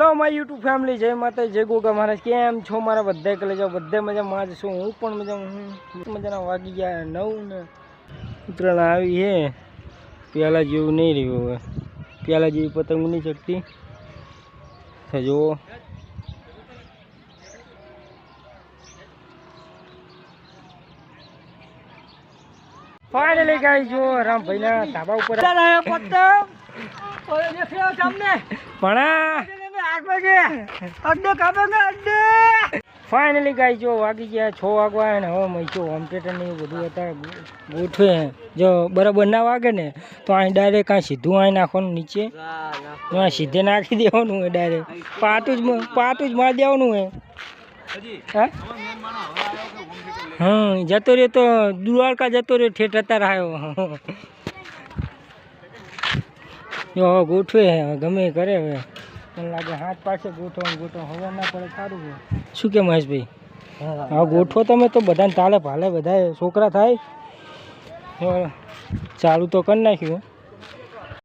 Hello my YouTube family, જય માતા જય ગોગા મહારાજ. કેમ છો મારા બધા કલેજા? બધા મજામાં જ છું. હું પણ મજામાં. મજાના વાગી ગયા 9 ને ઉત્તરાયણ આવી છે. પહેલાં જેવું નહીં રહ્યું. હવે પહેલાં જેવી પતંગ નહીં ચડતી. જુઓ ફાઇનલી ગાઈસ, જો રામભાઈના ધાબા ઉપર ફાઇનલી ગાઈસ, જો વાગી ગયા 6 વાગવા. ને હવે મૈચો હોમ થિયેટર ને એવું બધું અત્યારે ગોઠવે. જો બરાબર ના વાગે ને તો અહીં ડાયરેક્ટ આ સીધું અહીં નાખવાનું નીચે, સીધે નાખી દેવાનું હોય. ડાયરેક્ટ પાટું જ મારી દેવાનું હોય. હા જતો રહ્યો તો દ્વારકા જતો રહ્યો ઠેઠ અત્યારે આવ્યો. જો હવે ગોઠવે ગમે કરે. હવે મને લાગે હાથ પાસે ગોઠવો હવે ના પડે સારું છે. શું કે મહેશભાઈ? હા ગોઠવો તમે તો બધાને તાલે ભાલે બધા છોકરા થાય. ચાલુ તો કરી નાખ્યું.